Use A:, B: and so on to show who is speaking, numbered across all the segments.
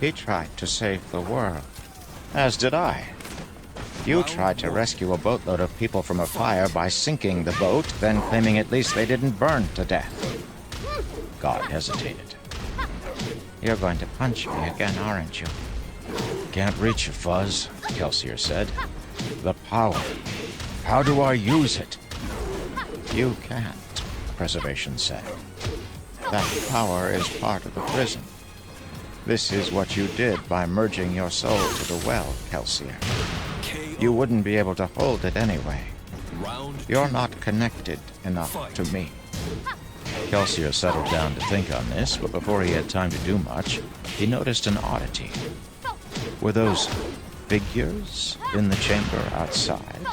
A: He tried to save the world. As did I. You tried to rescue a boatload of people from a fire by sinking the boat, then claiming at least they didn't burn to death. God hesitated. You're going to punch me again, aren't you? Can't reach you, Fuzz, Kelsier said. The power. How do I use it? You can't, Preservation said. That power is part of the prison. This is what you did by merging your soul to the well, Kelsier. You wouldn't be able to hold it anyway. You're not connected enough to me. Kelsier settled down to think on this, but before he had time to do much, he noticed an oddity. Were those figures in the chamber outside?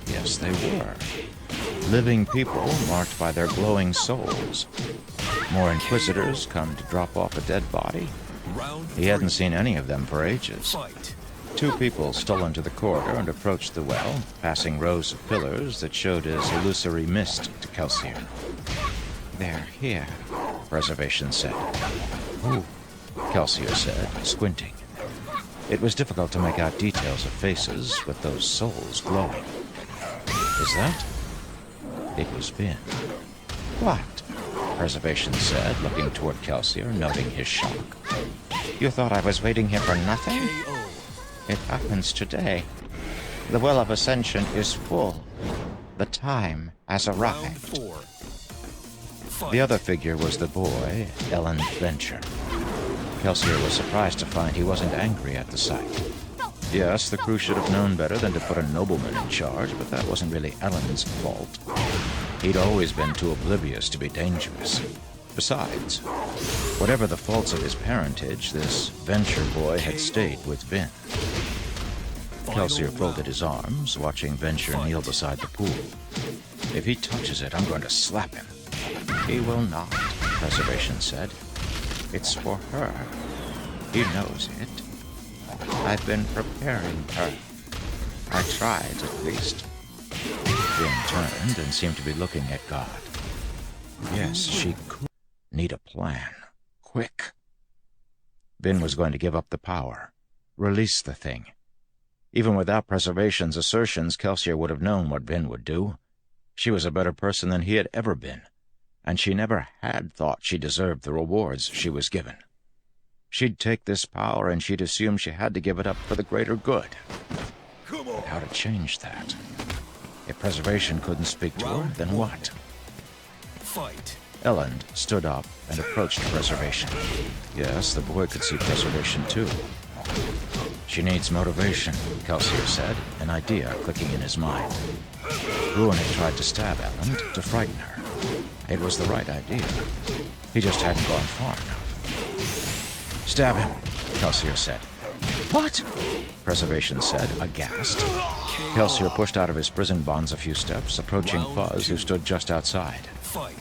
A: Yes, they were. Living people marked by their glowing souls. More inquisitors come to drop off a dead body? He hadn't seen any of them for ages. Two people stole into the corridor and approached the well, passing rows of pillars that showed as illusory mist to Kelsier. They're here, Preservation said. Who? Kelsier said, squinting. It was difficult to make out details of faces with those souls glowing. Is that? It was Vin. What? Preservation said, looking toward Kelsier, noting his shock. You thought I was waiting here for nothing? It happens today. The Well of Ascension is full. The time has arrived. The other figure was the boy, Ellen Venture. Kelsier was surprised to find he wasn't angry at the sight. Yes, the crew should have known better than to put a nobleman in charge, but that wasn't really Ellen's fault. He'd always been too oblivious to be dangerous. Besides, whatever the faults of his parentage, this Venture boy had stayed with Vin. Kelsier folded his arms, watching Venture kneel beside the pool. If he touches it, I'm going to slap him. He will not, Preservation said. It's for her. He knows it. I've been preparing her. I tried, at least. Vin turned and seemed to be looking at God. Yes, she could need a plan. Quick. Vin was going to give up the power. Release the thing. Even without Preservation's assertions, Kelsier would have known what Vin would do. She was a better person than he had ever been, and she never had thought she deserved the rewards she was given. She'd take this power, and she'd assume she had to give it up for the greater good. But how to change that? If Preservation couldn't speak to her, then what? Fight. Ellen stood up and approached Preservation. Yes, the boy could see Preservation too. She needs motivation, Kelsier said, an idea clicking in his mind. Bruin had tried to stab Ellen to frighten her. It was the right idea. He just hadn't gone far enough. Stab him, Kelsier said. What? Preservation said, aghast. Kelsier pushed out of his prison bonds a few steps, approaching Fuzz, who stood just outside.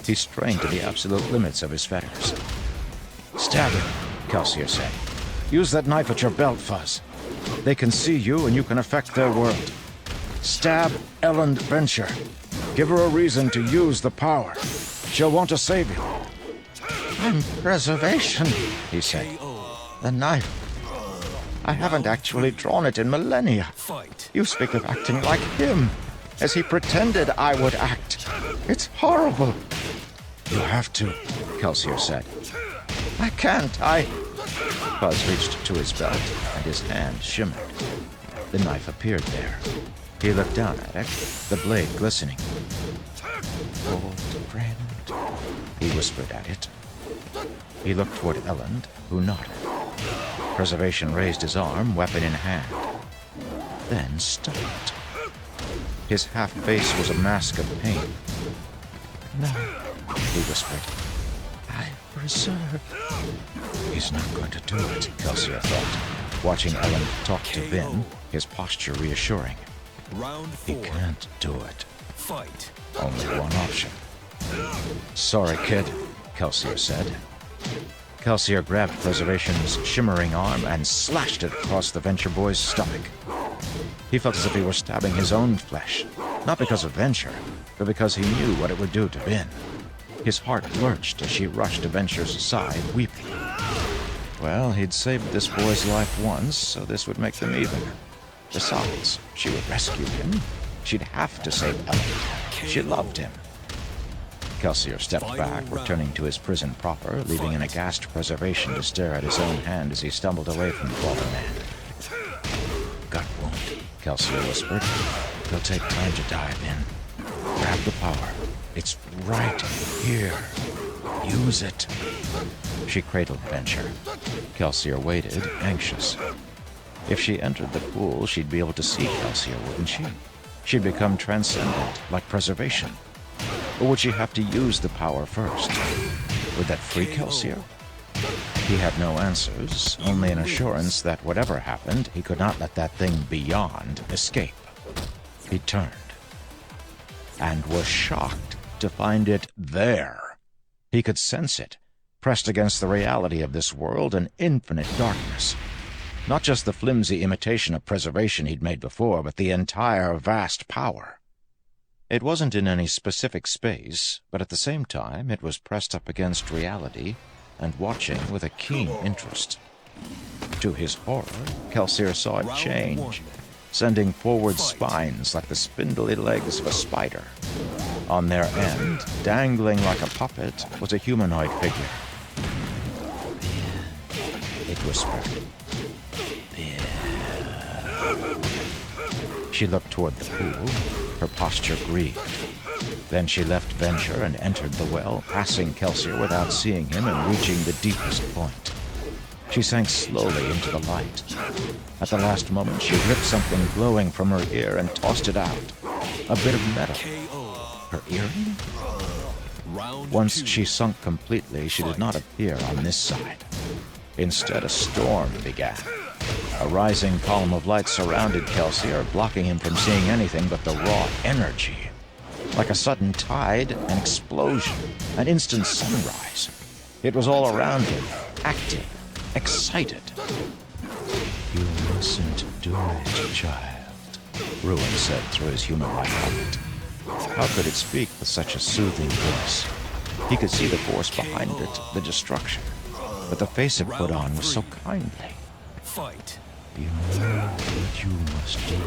A: He strained to the absolute limits of his fetters. Stab him, Kelsier said. Use that knife at your belt, Fuzz. They can see you, and you can affect their world. Stab Ellen Venture. Give her a reason to use the power. She'll want to save you. I'm Preservation, he said. The knife. I haven't actually drawn it in millennia. You speak of acting like him, as he pretended I would act. It's horrible. You have to, Kelsier said. I can't, Buzz reached to his belt, and his hand shimmered. The knife appeared there. He looked down at it, the blade glistening. Old friend, he whispered at it. He looked toward Ellen, who nodded. Preservation raised his arm, weapon in hand, then stopped. His half-face was a mask of pain. No, he whispered. I reserve. He's not going to do it, Kelsier thought, watching Ellen talk to Vin, his posture reassuring. He can't do it. Only one option. Sorry, kid, Kelsier said. Kelsier grabbed Preservation's shimmering arm and slashed it across the Venture boy's stomach. He felt as if he were stabbing his own flesh, not because of Venture, but because he knew what it would do to Vin. His heart lurched as she rushed to Venture's side, weeping. Well, he'd saved this boy's life once, so this would make them even. Besides, she would rescue him. She'd have to save Ellen. She loved him. Kelsier stepped back, returning to his prison proper, leaving an aghast Preservation to stare at his own hand as he stumbled away from the fallen man. Gut wound, Kelsier whispered. It'll take time to dive in. Grab the power. It's right here. Use it. She cradled Venture. Kelsier waited, anxious. If she entered the pool, she'd be able to see Kelsier, wouldn't she? She'd become transcendent, like Preservation. Or would she have to use the power first? Would that free Kelsier? He had no answers, only an assurance that whatever happened, he could not let that thing beyond escape. He turned, and was shocked to find it there. He could sense it, pressed against the reality of this world, an infinite darkness. Not just the flimsy imitation of Preservation he'd made before, but the entire vast power. It wasn't in any specific space, but at the same time it was pressed up against reality and watching with a keen interest. To his horror, Kelsier saw it change, sending forward spines like the spindly legs of a spider. On their end, dangling like a puppet, was a humanoid figure. It whispered. She looked toward the pool, her posture grieved. Then she left Venture and entered the well, passing Kelsier without seeing him and reaching the deepest point. She sank slowly into the light. At the last moment, she ripped something glowing from her ear and tossed it out. A bit of metal. Her earring? Once she sunk completely, she did not appear on this side. Instead, a storm began. A rising column of light surrounded Kelsier, blocking him from seeing anything but the raw energy. Like a sudden tide, an explosion, an instant sunrise. It was all around him, active, excited. You mustn't do it, child, Ruin said through his human-like helmet. How could it speak with such a soothing voice? He could see the force behind it, the destruction. But the face it put on was so kindly.
B: Fight.
A: You know what you must do.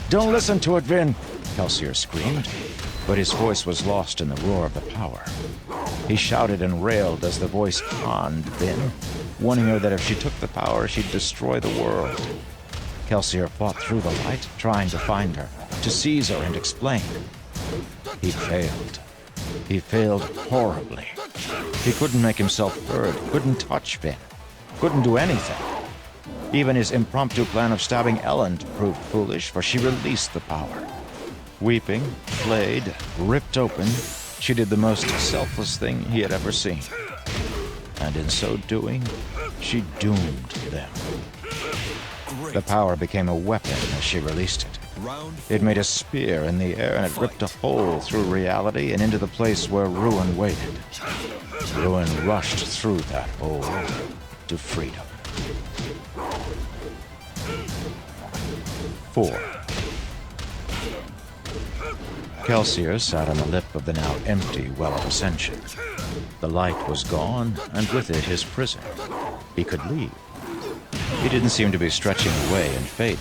A: Don't listen to it, Vin, Kelsier screamed, but his voice was lost in the roar of the power. He shouted and railed as the voice conned Vin, warning her that if she took the power, she'd destroy the world. Kelsier fought through the light, trying to find her, to seize her and explain. He failed. He failed horribly. He couldn't make himself heard, couldn't touch Vin, couldn't do anything. Even his impromptu plan of stabbing Ellen proved foolish, for she released the power. Weeping, flayed, ripped open, she did the most selfless thing he had ever seen. And in so doing, she doomed them. The power became a weapon as she released it. It made a spear in the air, and it ripped a hole through reality and into the place where Ruin waited. Ruin rushed through that hole to freedom. 4. Kelsier sat on the lip of the now empty Well of Ascension. The light was gone, and with it his prison. He could leave. He didn't seem to be stretching away and fading.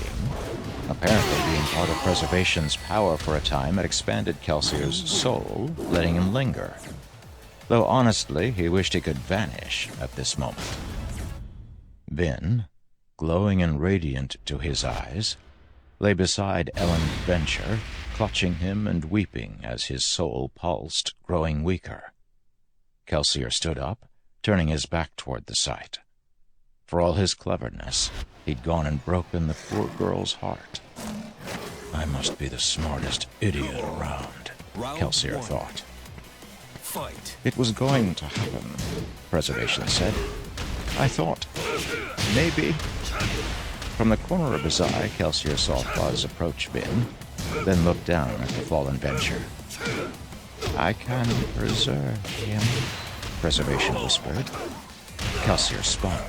A: Apparently, being part of Preservation's power for a time had expanded Kelsier's soul, letting him linger. Though honestly, he wished he could vanish at this moment. Vin, glowing and radiant to his eyes, lay beside Ellen Venture, clutching him and weeping as his soul pulsed, growing weaker. Kelsier stood up, turning his back toward the sight. For all his cleverness, he'd gone and broken the poor girl's heart. I must be the smartest idiot around, Kelsier thought.
B: Fight.
A: It was going to happen, Preservation said. I thought, maybe. From the corner of his eye, Kelsier saw Fuzz approach Vin, then looked down at the fallen Venture. I can preserve him, Preservation whispered. Kelsier spun.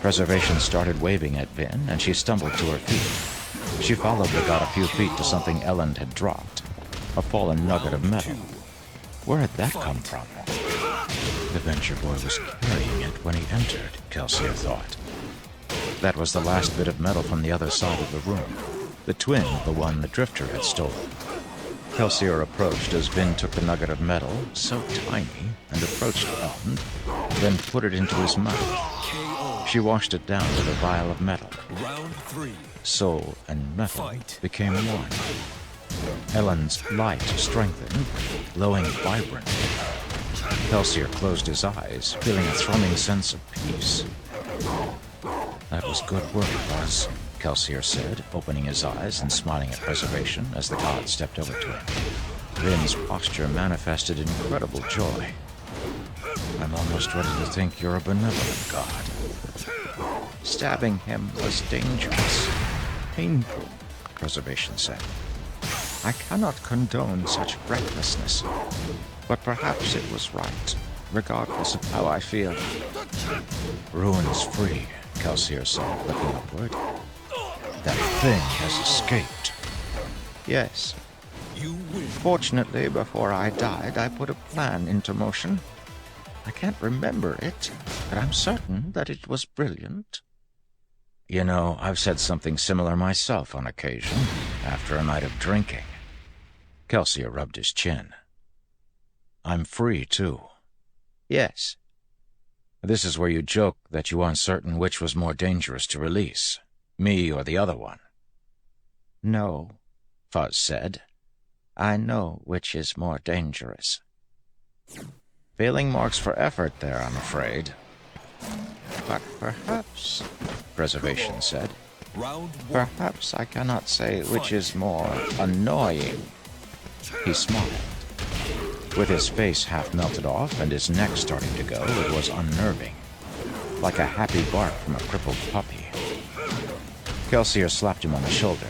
A: Preservation started waving at Vin, and she stumbled to her feet. She followed the god a few feet to something Ellen had dropped, a fallen nugget of metal. Where had that come from? The Venture boy was carrying it when he entered, Kelsier thought. That was the last bit of metal from the other side of the room, the twin of the one the drifter had stolen. Kelsier approached as Vin took the nugget of metal, so tiny, and approached Elend, then put it into his mouth. She washed it down with a vial of metal.
B: Round 3.
A: Soul and metal
B: Fight.
A: became one. Elend's light strengthened, glowing vibrantly. Kelsier closed his eyes, feeling a thrumming sense of peace. That was good work, Buzz, Kelsier said, opening his eyes and smiling at Preservation as the god stepped over to him. Vin's posture manifested incredible joy. I'm almost ready to think you're a benevolent god. Stabbing him was dangerous, painful, Preservation said. I cannot condone such recklessness, but perhaps it was right, regardless of how I feel. Ruin's free, Kelsier said, looking upward. That thing has escaped. Yes.
B: You win.
A: Fortunately, before I died, I put a plan into motion. I can't remember it, but I'm certain that it was brilliant. You know, I've said something similar myself on occasion, after a night of drinking. Kelsier rubbed his chin. I'm free, too. Yes. This is where you joke that you aren't certain which was more dangerous to release, me or the other one. No, Fuzz said. I know which is more dangerous. Failing marks for effort there, I'm afraid. But perhaps, Preservation said,
B: Round 1.
A: perhaps I cannot say which is more annoying. He smiled. With his face half melted off and his neck starting to go, it was unnerving, like a happy bark from a crippled puppy. Kelsier slapped him on the shoulder.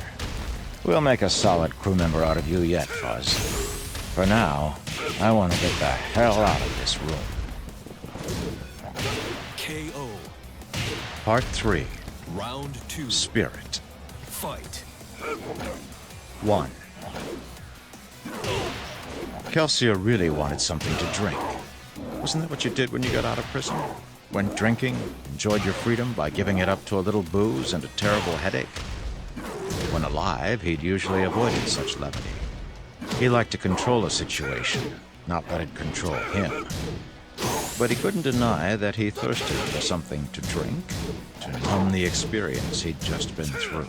A: We'll make a solid crew member out of you yet, Fuzz. For now, I want to get the hell out of this room.
B: KO.
A: Part 3.
B: Round 2.
A: Spirit.
B: Fight.
A: 1. Kelsier really wanted something to drink. Wasn't that what you did when you got out of prison? Went drinking, enjoyed your freedom by giving it up to a little booze and a terrible headache? When alive, he'd usually avoided such levity. He liked to control a situation, not let it control him. But he couldn't deny that he thirsted for something to drink, to numb the experience he'd just been through.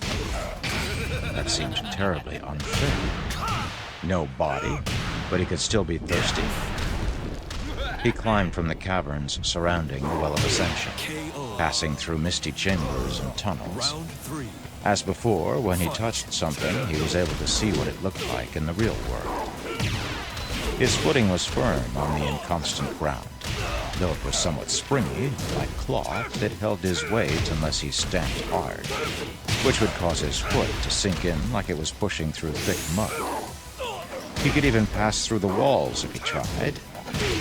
A: That seemed terribly unfair. No body, but he could still be thirsty. He climbed from the caverns surrounding the Well of Ascension, passing through misty chambers and tunnels.
B: Round 3.
A: As before, when he touched something, he was able to see what it looked like in the real world. His footing was firm on the inconstant ground. Though it was somewhat springy, like cloth, it held his weight unless he stamped hard, which would cause his foot to sink in like it was pushing through thick mud. He could even pass through the walls if he tried,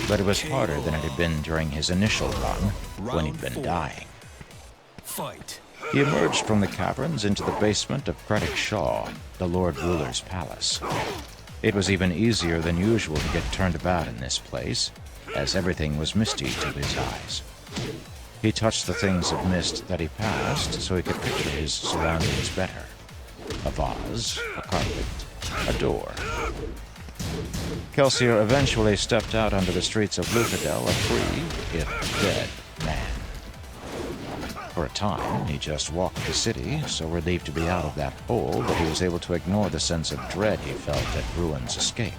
A: but it was harder than it had been during his initial run, when he'd been dying.
B: Fight.
A: He emerged from the caverns into the basement of Credit Shaw, the Lord Ruler's palace. It was even easier than usual to get turned about in this place, as everything was misty to his eyes. He touched the things of mist that he passed so he could picture his surroundings better. A vase, a carpet, a door. Kelsier eventually stepped out onto the streets of Luthadel a free, if dead, man. For a time, he just walked the city, so relieved to be out of that hole that he was able to ignore the sense of dread he felt at Ruin's escape.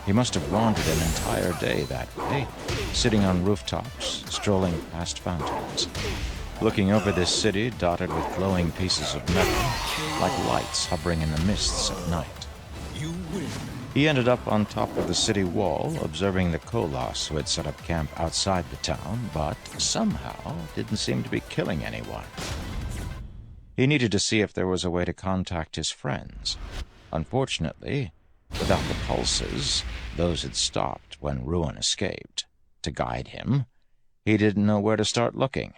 A: He must have wandered an entire day that way, sitting on rooftops, strolling past fountains, looking over this city dotted with glowing pieces of metal, like lights hovering in the mists at night.
B: You win.
A: He ended up on top of the city wall, observing the Kolos who had set up camp outside the town, but somehow didn't seem to be killing anyone. He needed to see if there was a way to contact his friends. Unfortunately, without the pulses, those had stopped when Ruin escaped, to guide him, he didn't know where to start looking.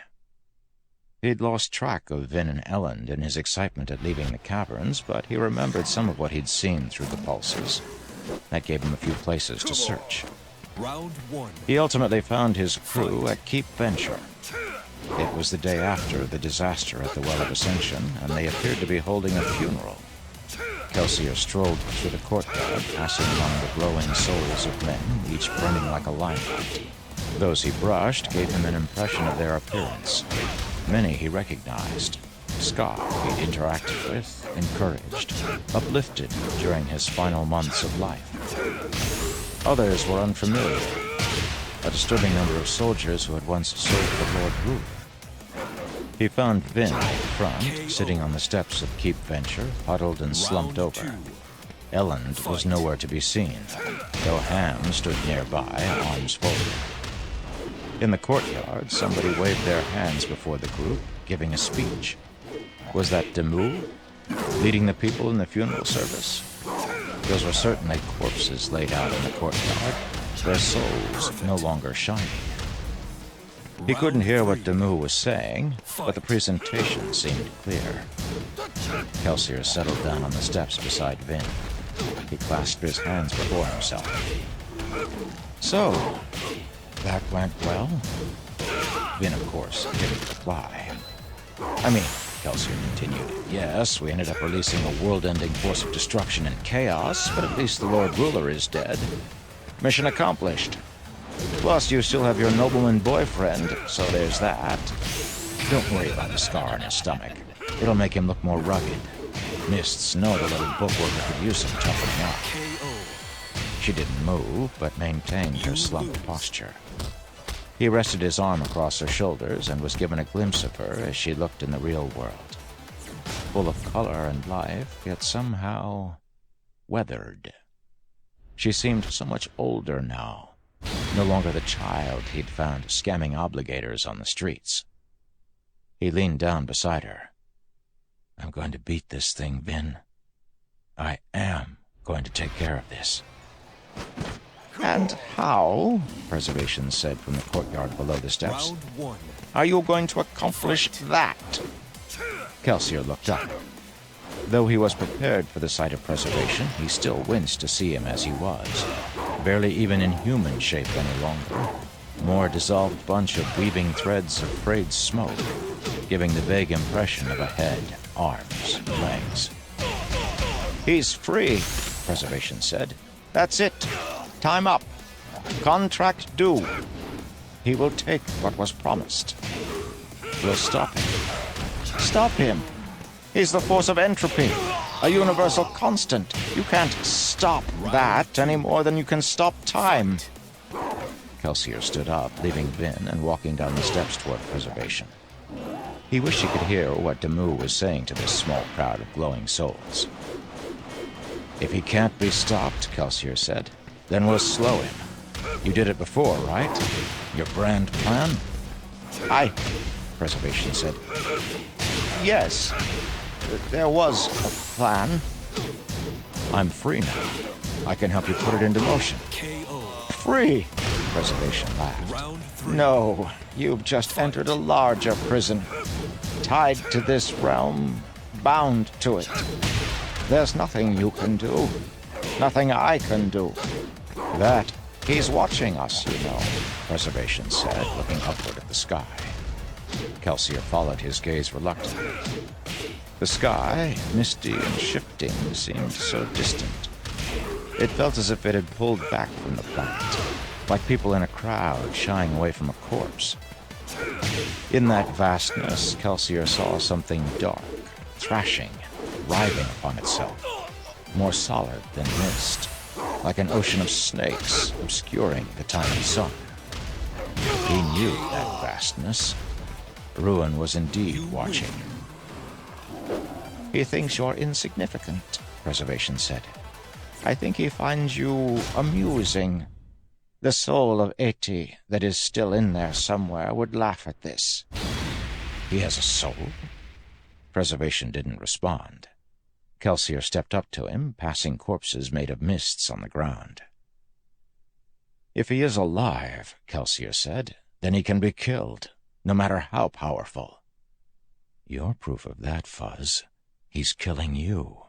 A: He'd lost track of Vin and Elend in his excitement at leaving the caverns, but he remembered some of what he'd seen through the pulses. That gave him a few places to search.
B: Round 1.
A: He ultimately found his crew at Keep Venture. It was the day after the disaster at the Well of Ascension, and they appeared to be holding a funeral. Kelsier strolled through the courtyard, passing among the glowing souls of men, each burning like a limelight. Those he brushed gave him an impression of their appearance. Many he recognized. Scar he'd interacted with, encouraged, uplifted during his final months of life. Others were unfamiliar. A disturbing number of soldiers who had once served the Lord Ruler. He found Vin in front, sitting on the steps of Keep Venture, huddled and slumped over. Elend was nowhere to be seen, though Ham stood nearby, arms folded. In the courtyard, somebody waved their hands before the group, giving a speech. Was that Demu, leading the people in the funeral service? Those were certainly corpses laid out in the courtyard, their souls no longer shining. He couldn't hear what Demu was saying, but the presentation seemed clear. Kelsier settled down on the steps beside Vin. He clasped his hands before himself. So, that went well? Vin, of course, didn't reply. I mean, Kelsier continued, yes, we ended up releasing a world-ending force of destruction and chaos, but at least the Lord Ruler is dead. Mission accomplished. Plus, you still have your nobleman boyfriend, so there's that. Don't worry about the scar on his stomach. It'll make him look more rugged. Mists know the little bookworker could use some toughening up. She didn't move, but maintained her slumped posture. He rested his arm across her shoulders and was given a glimpse of her as she looked in the real world. Full of color and life, yet somehow weathered. She seemed so much older now, no longer the child he'd found scamming obligators on the streets. He leaned down beside her. I'm going to beat this thing, Vin. I am going to take care of this. And how, Preservation said from the courtyard below the steps,
B: Round 1.
A: are you going to accomplish that? Kelsier looked up. Though he was prepared for the sight of Preservation, he still winced to see him as he was, barely even in human shape any longer. More dissolved bunch of weaving threads of frayed smoke, giving the vague impression of a head, arms, legs. He's free, Preservation said. That's it. Time up. Contract due. He will take what was promised. We'll stop him. Stop him. He's the force of entropy, a universal constant. You can't stop that any more than you can stop time. Kelsier stood up, leaving Vin and walking down the steps toward Preservation. He wished he could hear what Demu was saying to this small crowd of glowing souls. If he can't be stopped, Kelsier said, then we'll slow him. You did it before, right? Your grand plan? Preservation said. Yes, there was a plan. I'm free now. I can help you put it into motion.
B: KO.
A: Free! Preservation laughed.
B: Round 3.
A: No, you've just entered a larger prison. Tied to this realm, bound to it. There's nothing you can do. Nothing I can do. That, he's watching us, you know, Preservation said, looking upward at the sky. Kelsier followed his gaze reluctantly. The sky, misty and shifting, seemed so distant. It felt as if it had pulled back from the planet, like people in a crowd shying away from a corpse. In that vastness, Kelsier saw something dark, thrashing, writhing upon itself, more solid than mist, like an ocean of snakes obscuring the tiny sun. He knew that vastness. Ruin was indeed watching. He thinks you're insignificant, Preservation said. I think he finds you amusing. The soul of Eti that is still in there somewhere would laugh at this. He has a soul? Preservation didn't respond. Kelsier stepped up to him, passing corpses made of mists on the ground. If he is alive, Kelsier said, then he can be killed, no matter how powerful. You're proof of that, Fuzz. He's killing you.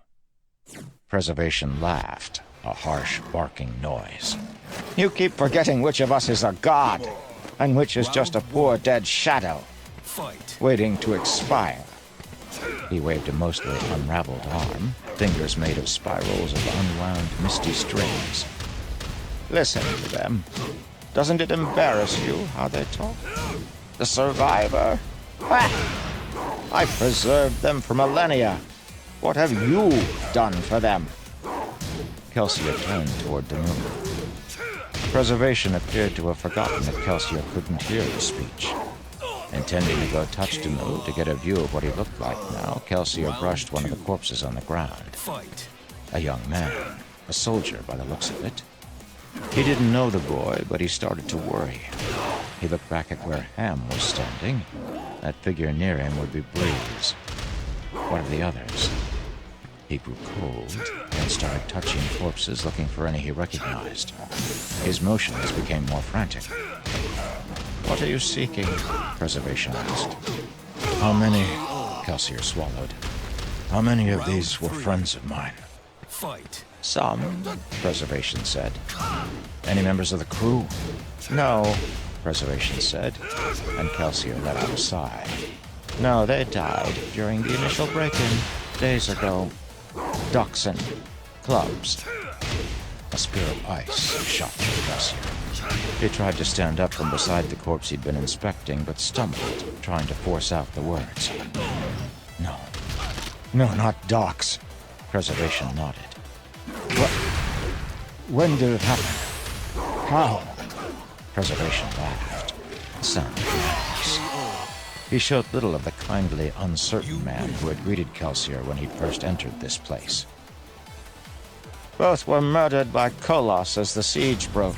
A: Preservation laughed, A harsh, barking noise. You keep forgetting which of us is a god, and which is just a poor dead shadow,
B: Fight.
A: waiting to expire. He waved a mostly unraveled arm, fingers made of spirals of unwound, misty strings. Listen to them. Doesn't it embarrass you how they talk? The survivor? Ha! I preserved them for millennia. What have you done for them? Kelsier turned toward the moon. Preservation appeared to have forgotten that Kelsier couldn't hear the speech. Intending to go touch Demu to get a view of what he looked like now, Kelsier brushed one of the corpses on the ground.
B: Fight.
A: A young man, a soldier by the looks of it. He didn't know the boy, but he started to worry. He looked back at where Ham was standing. That figure near him would be Breeze. What of the others? He grew cold and started touching corpses, looking for any he recognized. His motions became more frantic. What are you seeking? Preservation asked. How many? Kelsier swallowed. How many of these were friends of mine?
B: Fight.
A: Some, Preservation said. Any members of the crew? No, Preservation said, and Kelsier let out a sigh. No, they died during the initial break-in, days ago. Dachshund, clubs. A spear of ice shot through Kelsier. He tried to stand up from beside the corpse he'd been inspecting, but stumbled, trying to force out the words. No. No, not docs. Preservation nodded. What? When did it happen? How? Preservation laughed. Sounded nice. He showed little of the kindly, uncertain man who had greeted Kelsier when he'd first entered this place. Both were murdered by Kolos as the siege broke.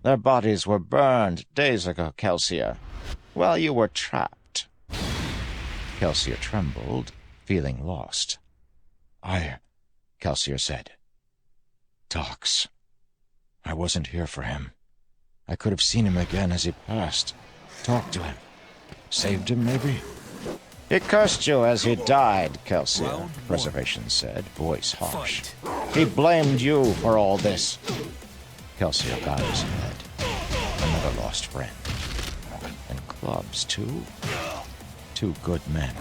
A: Their bodies were burned days ago, Kelsier. While you were trapped. Kelsier trembled, feeling lost. Kelsier said. Dox. I wasn't here for him. I could have seen him again as he passed. Talked to him. Saved him, maybe? He cursed you as he died, Kelsier, Preservation said, voice harsh. He blamed you for all this. Kelsier bowed his head. Another lost friend. And clubs, too? 2 good men.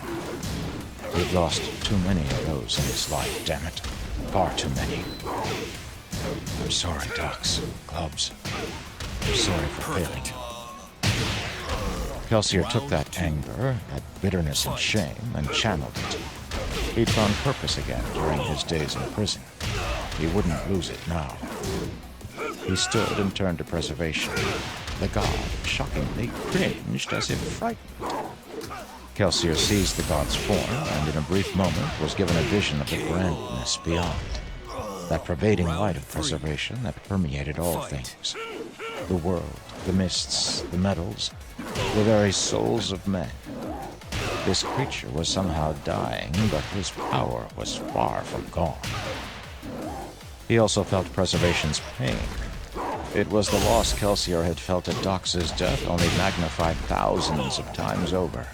A: He'd lost too many of those in his life, damn it. Far too many. I'm sorry, Docs, clubs. I'm sorry for failing you. Kelsier took that anger, that bitterness and shame, and channeled it. He'd found purpose again during his days in prison. He wouldn't lose it now. He stood and turned to Preservation. The god, shockingly, cringed as if frightened. Kelsier seized the god's form, and in a brief moment was given a vision of the grandness beyond. That pervading light of Preservation that permeated all things. The world, the mists, the metals, the very souls of men. This creature was somehow dying, but his power was far from gone. He also felt Preservation's pain. It was the loss Kelsier had felt at Dox's death, only magnified thousands of times over.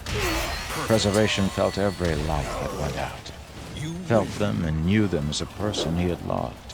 A: Preservation felt every life that went out. Felt them and knew them as a person he had loved.